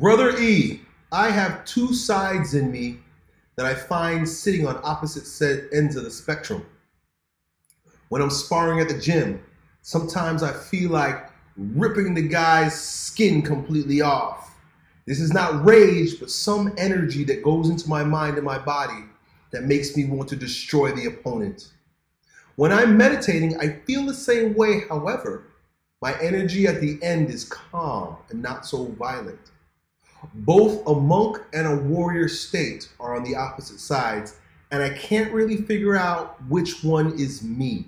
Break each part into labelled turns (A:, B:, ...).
A: Brother E, I have two sides in me that I find sitting on opposite ends of the spectrum. When I'm sparring at the gym, sometimes I feel like ripping the guy's skin completely off. This is not rage, but some energy that goes into my mind and my body that makes me want to destroy the opponent. When I'm meditating, I feel the same way. However, my energy at the end is calm and not so violent. Both a monk and a warrior state are on the opposite sides, and I can't really figure out which one is me.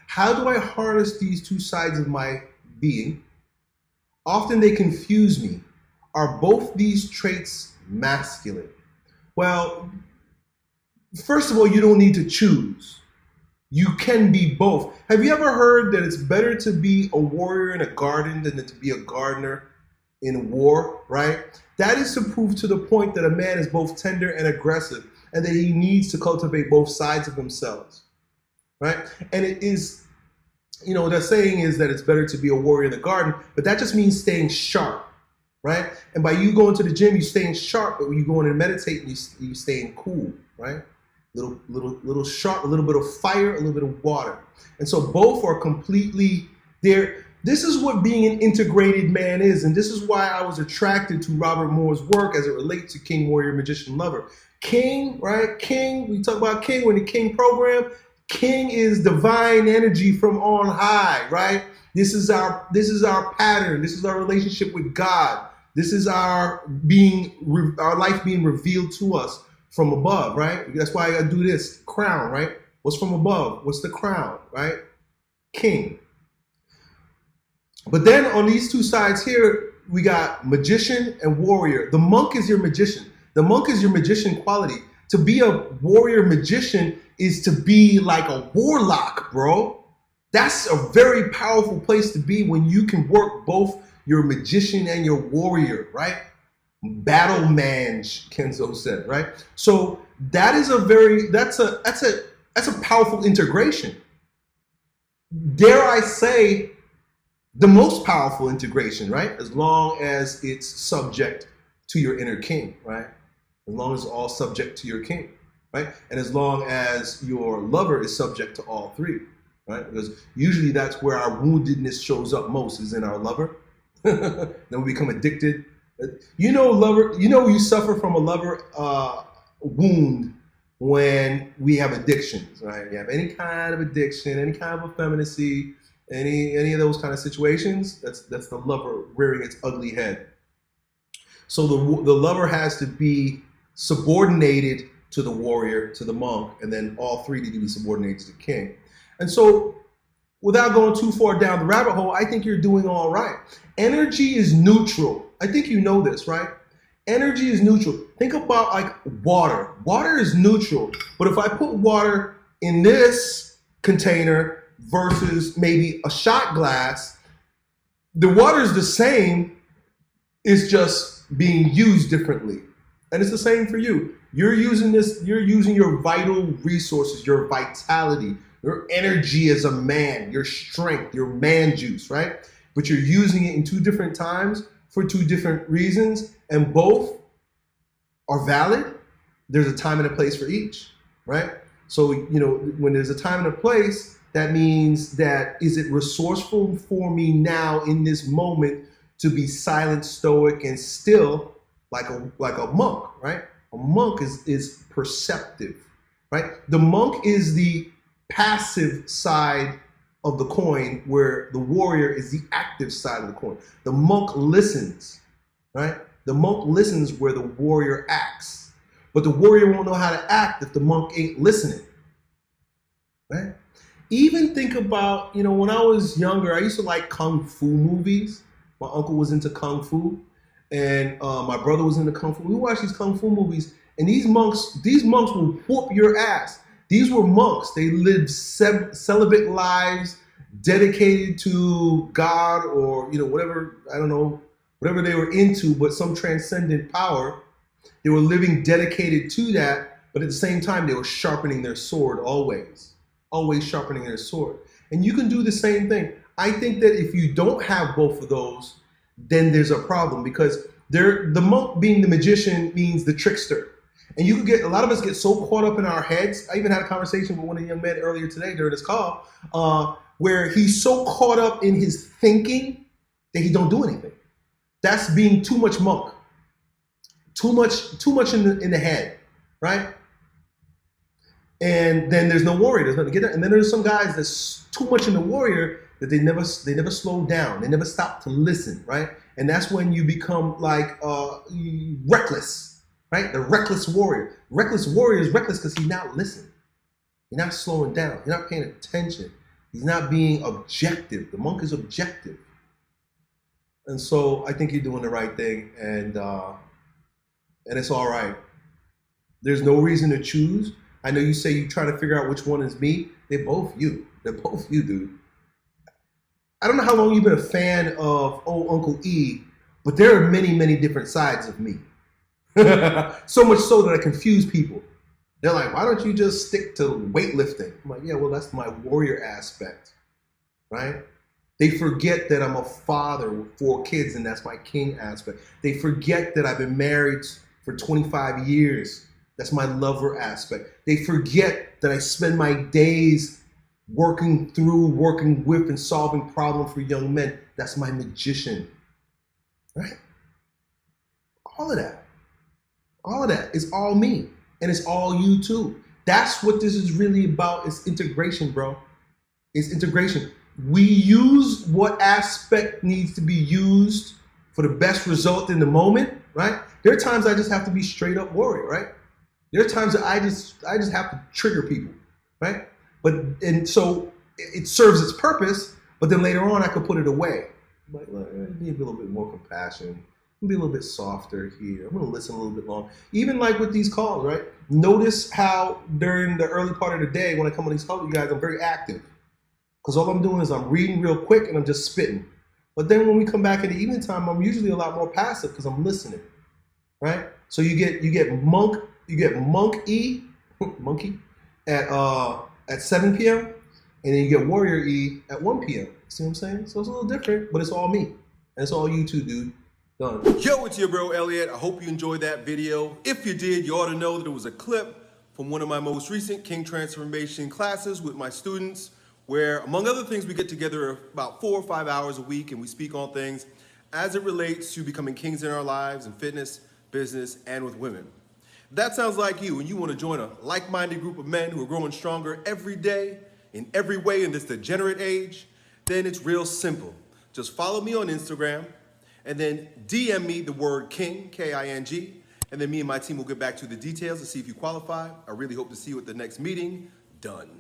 A: How do I harness these two sides of my being? Often they confuse me. Are both these traits masculine? Well, first of all, you don't need to choose. You can be both. Have you ever heard that it's better to be a warrior in a garden than to be a gardener in war, right? That is to prove to the point that a man is both tender and aggressive and that he needs to cultivate both sides of themselves, right? And it is, the saying is that it's better to be a warrior in the garden, but that just means staying sharp, right? And by you going to the gym, you're staying sharp, but when you go in and meditate, you staying cool, right? Little sharp, a little bit of fire, a little bit of water. And so both are completely there. This is what being an integrated man is, and this is why I was attracted to Robert Moore's work as it relates to King, Warrior, Magician, Lover. King, right? King, we talk about King, we're in the King program. King is divine energy from on high, right? This is our pattern. This is our relationship with God. This is our life being revealed to us from above, right? That's why I do this crown, right? What's from above? What's the crown, right? King. But then on these two sides here, we got magician and warrior. The monk is your magician. The monk is your magician quality. To be a warrior magician is to be like a warlock, bro. That's a very powerful place to be when you can work both your magician and your warrior, right? Battle man, Kenzo said, right? So that is that's a powerful integration. Dare I say, the most powerful integration, right? As long as it's subject to your inner king, right? As long as it's all subject to your king, right? And as long as your lover is subject to all three, right? Because usually that's where our woundedness shows up most, is in our lover. Then we become addicted. You suffer from a lover wound when we have addictions, right? You have any kind of addiction, any kind of effeminacy, any of those kind of situations, that's the lover rearing its ugly head. So the lover has to be subordinated to the warrior, to the monk, and then all three need to be subordinated to the king. And so without going too far down the rabbit hole, I think you're doing all right. Energy is neutral. I think you know this, right? Energy is neutral. Think about like water. Water is neutral, but if I put water in this container versus maybe a shot glass, the water is the same, it's just being used differently. And it's the same for you. You're using your vital resources, your vitality, your energy as a man, your strength, your man juice, right? But you're using it in two different times for two different reasons, and both are valid. There's a time and a place for each, right? So, when there's a time and a place, that means that, is it resourceful for me now in this moment to be silent, stoic, and still like a monk, right? A monk is perceptive, right? The monk is the passive side of the coin, where the warrior is the active side of the coin. The monk listens, right? The monk listens where the warrior acts. But the warrior won't know how to act if the monk ain't listening, right? Even think about, when I was younger, I used to like Kung Fu movies. My uncle was into Kung Fu, and my brother was into Kung Fu. We watched these Kung Fu movies, and these monks will whoop your ass. These were monks. They lived celibate lives, dedicated to God or, whatever, I don't know, whatever they were into, but some transcendent power. They were living dedicated to that, but at the same time, they were sharpening their sword always sharpening their sword. And you can do the same thing. I think that if you don't have both of those, then there's a problem, because The monk being the magician means the trickster. And you could get, a lot of us get so caught up in our heads. I even had a conversation with one of the young men earlier today during this call, where he's so caught up in his thinking that he don't do anything. That's being too much monk. Too much in the head, right? And then there's no warrior. There's nothing to get there. And then there's some guys that's too much in the warrior that they never slow down. They never stop to listen, right? And that's when you become like reckless, right? The reckless warrior. Reckless warrior is reckless because he's not listening. He's not slowing down. He's not paying attention. He's not being objective. The monk is objective. And so I think you're doing the right thing, and it's all right. There's no reason to choose. I know you say you're trying to figure out which one is me. They're both you. They're both you, dude. I don't know how long you've been a fan of old Uncle E, but there are many, many different sides of me. So much so that I confuse people. They're like, why don't you just stick to weightlifting? I'm like, yeah, well, that's my warrior aspect, right? They forget that I'm a father with 4 kids, and that's my king aspect. They forget that I've been married for 25 years. That's my lover aspect. They forget that I spend my days working with, and solving problems for young men. That's my magician, right? All of that is all me, and it's all you too. That's what this is really about. It's integration, bro. It's integration. We use what aspect needs to be used for the best result in the moment, right? There are times I just have to be straight up warrior, right? There are times that I just have to trigger people, right? And so it serves its purpose, but then later on I could put it away. Like, be a little bit more compassion, be a little bit softer here. I'm gonna listen a little bit long. Even like with these calls, right? Notice how during the early part of the day when I come on these calls with you guys, I'm very active. Because all I'm doing is I'm reading real quick and I'm just spitting. But then when we come back in the evening time, I'm usually a lot more passive because I'm listening, right? So you get monk E, monkey at 7 p.m. and then you get warrior E at 1 p.m. See what I'm saying? So it's a little different, but it's all me. And it's all you too, dude. Done.
B: Yo, it's your bro Elliot. I hope you enjoyed that video. If you did, you ought to know that it was a clip from one of my most recent King Transformation classes with my students, where, among other things, we get together about 4 or 5 hours a week and we speak on things as it relates to becoming kings in our lives in fitness, business, and with women. If that sounds like you and you want to join a like-minded group of men who are growing stronger every day, in every way in this degenerate age, then it's real simple. Just follow me on Instagram and then DM me the word King, K-I-N-G, and then me and my team will get back to the details to see if you qualify. I really hope to see you at the next meeting. Done.